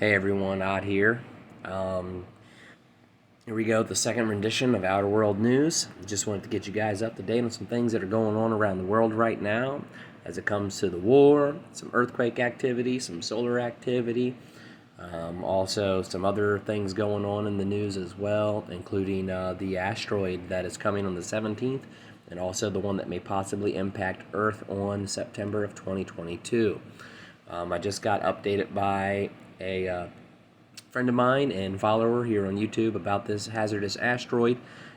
Hey everyone, Odd here. Here we go, the second rendition of Outer World News. Just wanted to get you guys up to date on some things that are going on around the world right now as it comes to the war, some earthquake activity, some solar activity, also some other things going on in the news as well, including the asteroid that is coming on the 17th, and also the one that may possibly impact Earth on September of 2022. I just got updated by a friend of mine and follower here on YouTube about this hazardous asteroid,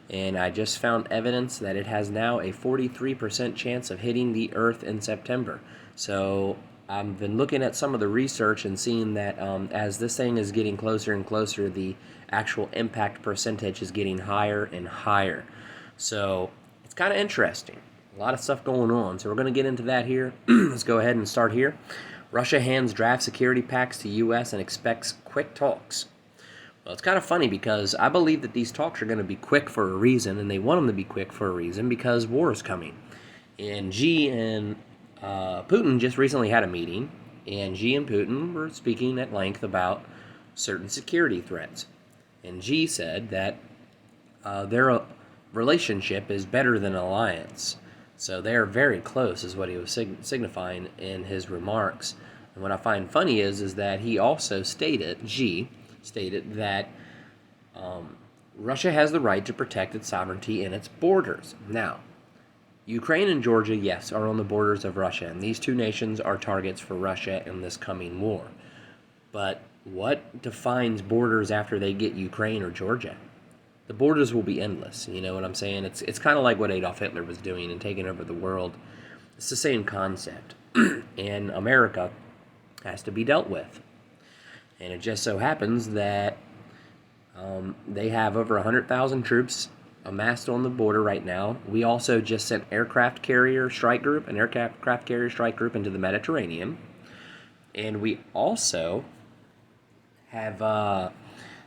and I just found evidence that it has now a 43% chance of hitting the Earth in September. So I've been looking at some of the research and seeing that as this thing is getting closer and closer, the actual impact percentage is getting higher and higher. So it's kind of interesting. A lot of stuff going on. So we're going to get into that here. Let's go ahead and start here. Russia hands draft security packs to U.S. and expects quick talks. Well, it's kind of funny because I believe that these talks are going to be quick for a reason, and they want them to be quick for a reason because war is coming. And Xi and Putin just recently had a meeting, and Xi and Putin were speaking at length about certain security threats. And Xi said that their relationship is better than an alliance. So they're very close, is what he was signifying in his remarks. And what I find funny is that he also Xi stated that Russia has the right to protect its sovereignty and its borders. Now, Ukraine and Georgia, yes, are on the borders of Russia, and these two nations are targets for Russia in this coming war. But what defines borders after they get Ukraine or Georgia? The borders will be endless, you know what I'm saying? It's kind of like what Adolf Hitler was doing and taking over the world. It's the same concept. And America has to be dealt with. And it just so happens that they have over 100,000 troops amassed on the border right now. We also just sent an aircraft carrier strike group into the Mediterranean. And we also have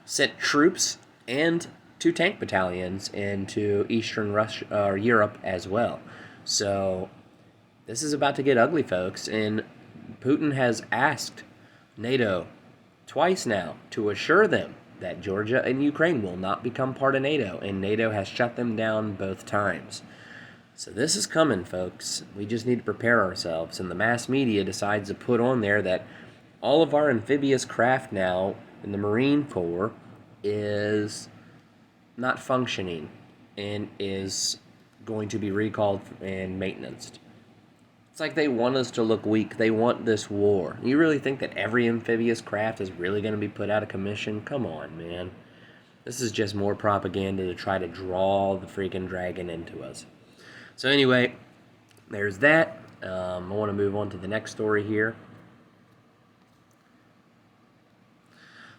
sent troops and 2 tank battalions into Eastern Russia or Europe as well. So this is about to get ugly, folks. And Putin has asked NATO twice now to assure them that Georgia and Ukraine will not become part of NATO, and NATO has shut them down both times. So this is coming, folks. We just need to prepare ourselves. And the mass media decides to put on there that all of our amphibious craft now in the Marine Corps is not functioning and is going to be recalled and maintenanced. It's like they want us to look weak. They want this war. You really think that every amphibious craft is really going to be put out of commission? Come on, man. This is just more propaganda to try to draw the freaking dragon into us. So anyway, there's that. I want to move on to the next story here.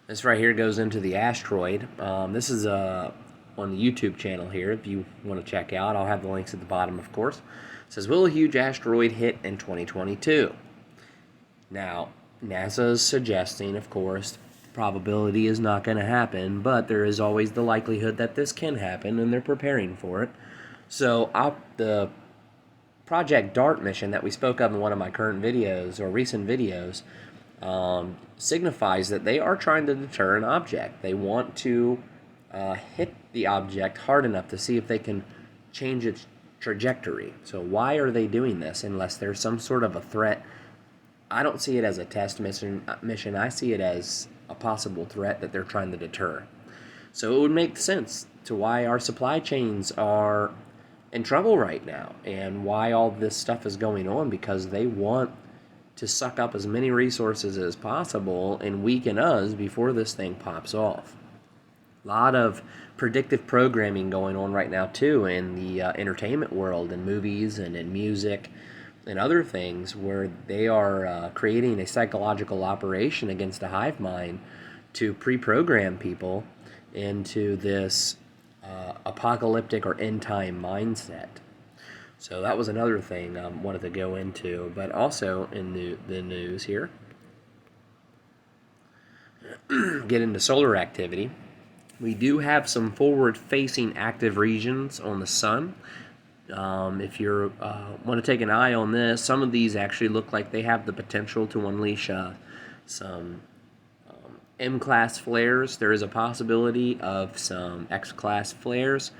This right here goes into the asteroid. This is on the YouTube channel here if you want to check out. I'll have the links at the bottom, of course. It says, will a huge asteroid hit in 2022? Now, NASA is suggesting, of course, probability is not going to happen, but there is always the likelihood that this can happen, and they're preparing for it. So the Project DART mission that we spoke of in one of my current videos or recent videos signifies that they are trying to deter an object. They want to hit the object hard enough to see if they can change its trajectory. So why are they doing this unless there's some sort of a threat? I don't see it as a test mission. I see it as a possible threat that they're trying to deter. So it would make sense to why our supply chains are in trouble right now and why all this stuff is going on, because they want to suck up as many resources as possible and weaken us before this thing pops off. A lot of predictive programming going on right now too in the entertainment world, in movies and in music and other things, where they are creating a psychological operation against a hive mind to pre-program people into this apocalyptic or end-time mindset. So that was another thing I wanted to go into. But also in the news here, get into solar activity. We do have some forward-facing active regions on the sun. If you want to take an eye on this, some of these actually look like they have the potential to unleash some M-class flares. There is a possibility of some X-class flares.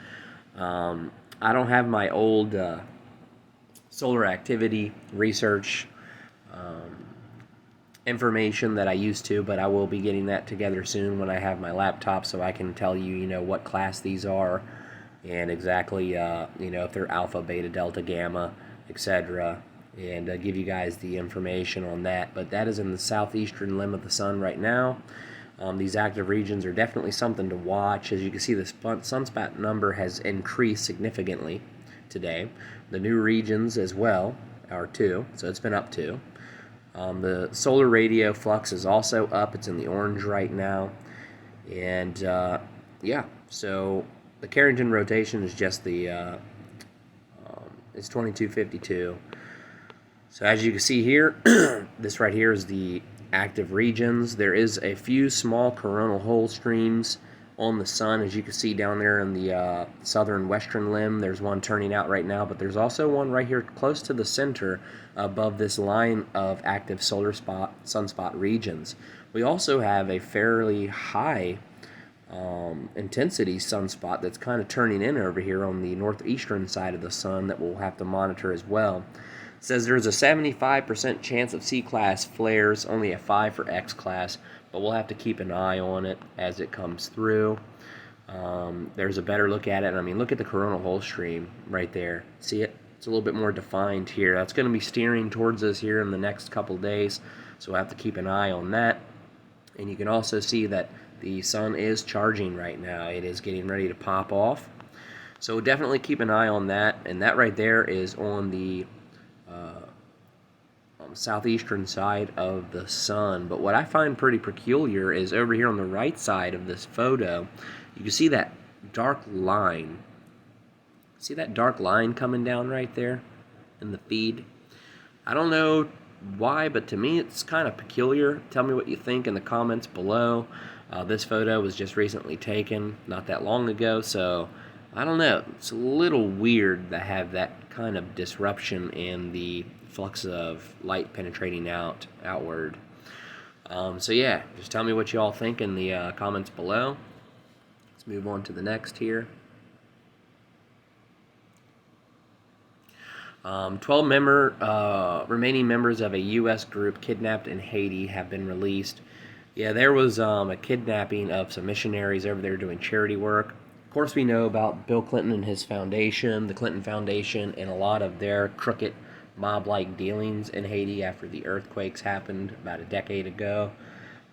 I don't have my old solar activity research information that I used to, but I will be getting that together soon when I have my laptop, so I can tell you, what class these are, and exactly, if they're alpha, beta, delta, gamma, etc., and give you guys the information on that. But that is in the southeastern limb of the sun right now. These active regions are definitely something to watch. As you can see, the sunspot number has increased significantly today. The new regions as well are 2, so it's been up 2. The solar radio flux is also up. It's in the orange right now. And, yeah, so the Carrington rotation is just the, it's 2252. So as you can see here, this right here is the active regions. There is a few small coronal hole streams on the sun, as you can see down there in the southern western limb. There's one turning out right now, but there's also one right here close to the center above this line of active sunspot regions. We also have a fairly high intensity sunspot that's kind of turning in over here on the northeastern side of the sun that we'll have to monitor as well. It says there's a 75% chance of C-class flares, only a 5 for X-class, but we'll have to keep an eye on it as it comes through. There's a better look at it. I mean, look at the coronal hole stream right there. See it? It's a little bit more defined here. That's going to be steering towards us here in the next couple days, so we'll have to keep an eye on that. And you can also see that the sun is charging right now. It is getting ready to pop off. So definitely keep an eye on that. And that right there is on the southeastern side of the sun. But what I find pretty peculiar is over here on the right side of this photo, you can see that dark line. See that dark line coming down right there in the feed? I don't know why, but to me it's kind of peculiar. Tell me what you think in the comments below. This photo was just recently taken not that long ago, so I don't know. It's a little weird to have that kind of disruption in the flux of light penetrating outward. So yeah, just tell me what you all think in the comments below. Let's move on to the next here. 12 remaining members of a U.S. group kidnapped in Haiti have been released. Yeah, there was a kidnapping of some missionaries over there doing charity work. Of course, we know about Bill Clinton and his foundation, the Clinton Foundation, and a lot of their crooked mob-like dealings in Haiti after the earthquakes happened about a decade ago.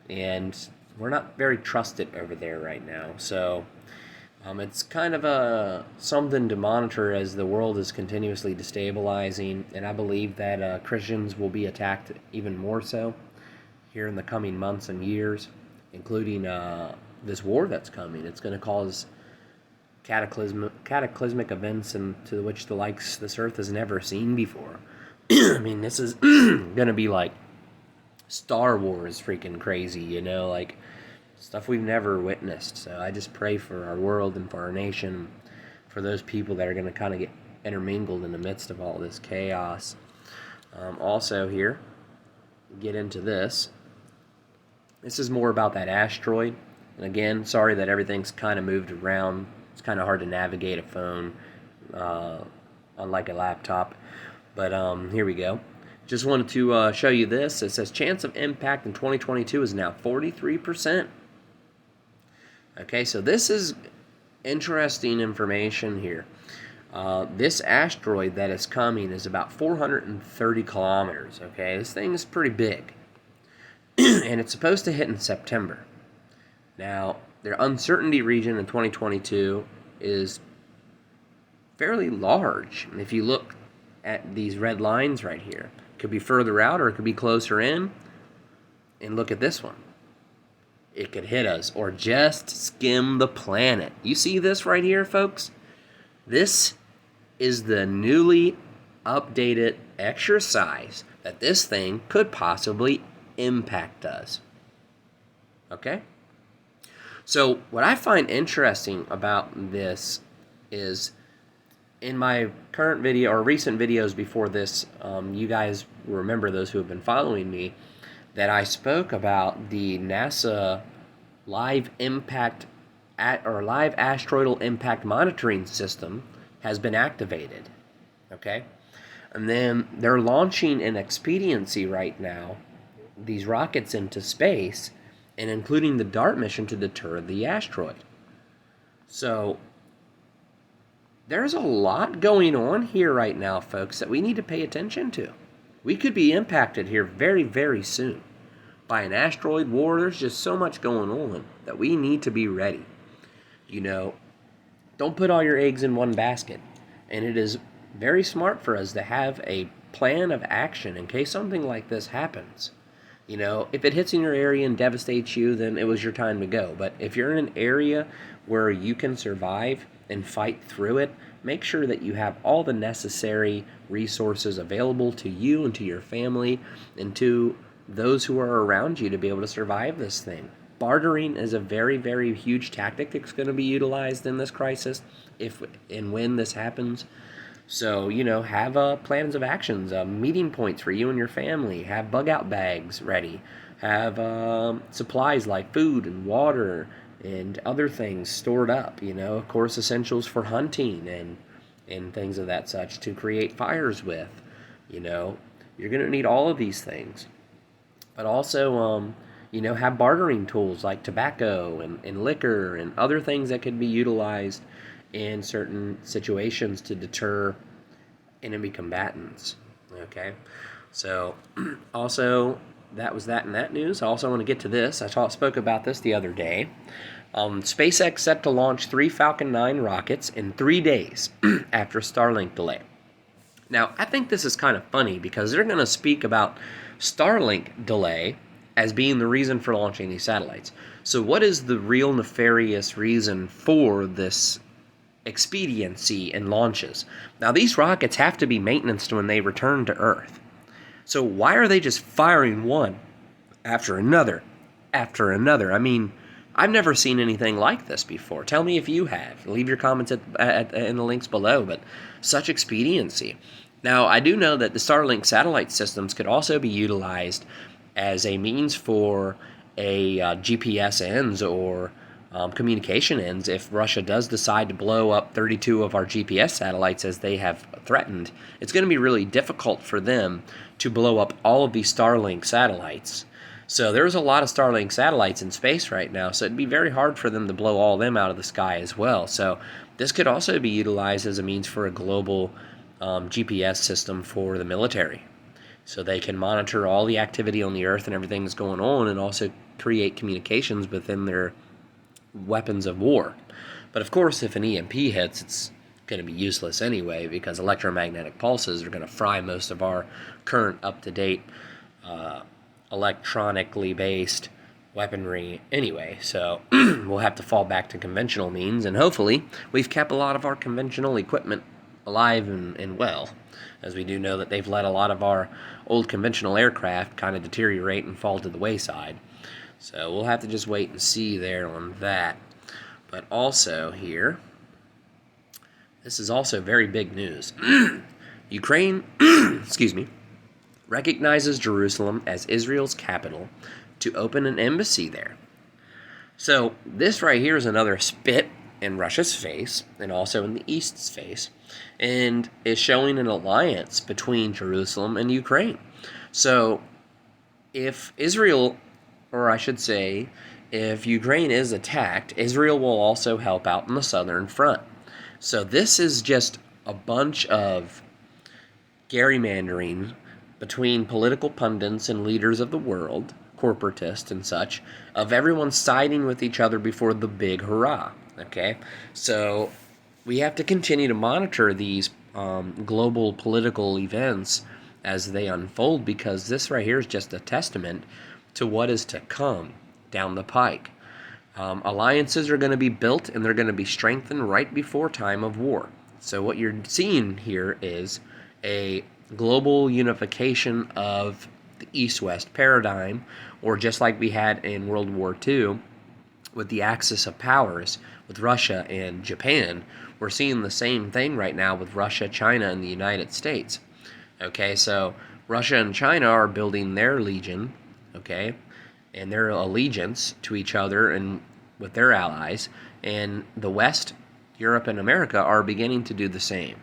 And we're not very trusted over there right now. So it's kind of something to monitor as the world is continuously destabilizing. And I believe that Christians will be attacked even more so here in the coming months and years, including this war that's coming. It's going to cause cataclysmic events into which the likes this earth has never seen before. I mean, this is going to be like Star Wars freaking crazy, like stuff we've never witnessed. So I just pray for our world and for our nation, for those people that are going to kind of get intermingled in the midst of all this chaos. Also here, get into this. This is more about that asteroid. And again, sorry that everything's kind of moved around. It's kind of hard to navigate a phone, unlike a laptop. But here we go. Just wanted to show you this. It says chance of impact in 2022 is now 43%. Okay, so this is interesting information here. This asteroid that is coming is about 430 kilometers. Okay, this thing is pretty big. And it's supposed to hit in September. Now, their uncertainty region in 2022 is fairly large. And if you look at these red lines right here, it could be further out or it could be closer in. And look at this one. It could hit us or just skim the planet. You see this right here, folks? This is the newly updated exercise that this thing could possibly impact us. Okay? So what I find interesting about this is in my current video or recent videos before this, you guys remember, those who have been following me, that I spoke about the NASA live live asteroidal impact monitoring system has been activated. Okay? And then they're launching an expediency right now, these rockets into space, and including the DART mission to deter the asteroid. So there's a lot going on here right now, folks, that we need to pay attention to. We could be impacted here very, very soon by an asteroid war. There's just so much going on that we need to be ready. You know, don't put all your eggs in one basket. And it is very smart for us to have a plan of action in case something like this happens. You know, if it hits in your area and devastates you, then it was your time to go. But if you're in an area where you can survive and fight through it, make sure that you have all the necessary resources available to you and to your family and to those who are around you to be able to survive this thing. Bartering is a very, very huge tactic that's going to be utilized in this crisis if and when this happens. So, you know, have plans of actions, meeting points for you and your family. Have bug out bags ready. Have supplies like food and water and other things stored up. You know, of course, essentials for hunting and things of that such to create fires with. You know, you're going to need all of these things. But also, you know, have bartering tools like tobacco and liquor and other things that could be utilized in certain situations to deter enemy combatants. Okay, so also that was that in that news. I also want to get to this. I spoke about this the other day. SpaceX set to launch 3 Falcon 9 rockets in 3 days after Starlink delay. Now, I think this is kind of funny because they're going to speak about Starlink delay as being the reason for launching these satellites. So what is the real nefarious reason for this expediency in launches? Now, these rockets have to be maintenanced when they return to Earth. So why are they just firing one after another after another? I mean, I've never seen anything like this before. Tell me if you have. Leave your comments in the links below, but such expediency. Now, I do know that the Starlink satellite systems could also be utilized as a means for a GPS ends or communication ends. If Russia does decide to blow up 32 of our GPS satellites as they have threatened, it's going to be really difficult for them to blow up all of these Starlink satellites. So there's a lot of Starlink satellites in space right now, so it'd be very hard for them to blow all of them out of the sky as well. So this could also be utilized as a means for a global GPS system for the military. So they can monitor all the activity on the Earth and everything that's going on and also create communications within their weapons of war. But of course, if an EMP hits, it's going to be useless anyway because electromagnetic pulses are going to fry most of our current up-to-date electronically based weaponry anyway. So we'll have to fall back to conventional means, and hopefully we've kept a lot of our conventional equipment alive and well, as we do know that they've let a lot of our old conventional aircraft kind of deteriorate and fall to the wayside. So we'll have to just wait and see there on that. But also here, this is also very big news. Ukraine, excuse me, recognizes Jerusalem as Israel's capital to open an embassy there. So this right here is another spit in Russia's face and also in the East's face, and is showing an alliance between Jerusalem and Ukraine. So if Israel, or I should say, if Ukraine is attacked, Israel will also help out in the southern front. So this is just a bunch of gerrymandering between political pundits and leaders of the world, corporatists and such, of everyone siding with each other before the big hurrah. Okay, so we have to continue to monitor these global political events as they unfold, because this right here is just a testament to what is to come down the pike. Alliances are going to be built and they're going to be strengthened right before time of war. So what you're seeing here is a global unification of the East-West paradigm, or just like we had in World War II with the axis of powers with Russia and Japan, we're seeing the same thing right now with Russia, China, and the United States. Okay, so Russia and China are building their legion okay, and their allegiance to each other and with their allies, and the West, Europe, and America are beginning to do the same.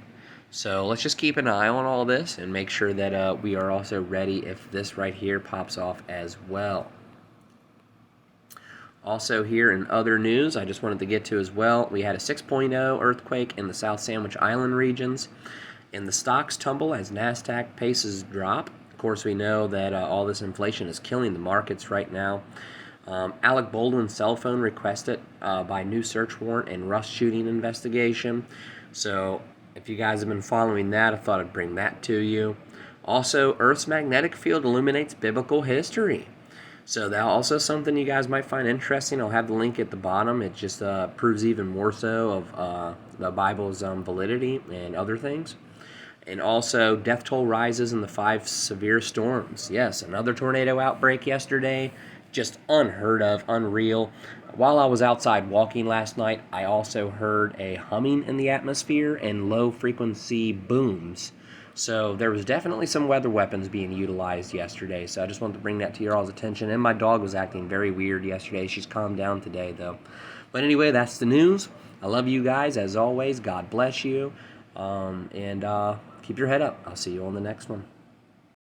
So let's just keep an eye on all this and make sure that we are also ready if this right here pops off as well. Also here in other news, I just wanted to get to as well, we had a 6.0 earthquake in the South Sandwich Island regions, and the stocks tumble as Nasdaq paces drop. Of course, we know that all this inflation is killing the markets right now. Alec Baldwin's cell phone requested by new search warrant and Rust shooting investigation. So if you guys have been following that, I thought I'd bring that to you. Also, Earth's magnetic field illuminates biblical history. So that's also something you guys might find interesting. I'll have the link at the bottom. It just proves even more so of the Bible's validity and other things. And also, death toll rises in the 5 severe storms. Yes, another tornado outbreak yesterday. Just unheard of, unreal. While I was outside walking last night, I also heard a humming in the atmosphere and low-frequency booms. So there was definitely some weather weapons being utilized yesterday. So I just wanted to bring that to your all's attention. And my dog was acting very weird yesterday. She's calmed down today, though. But anyway, that's the news. I love you guys, as always. God bless you. And keep your head up. I'll see you on the next one.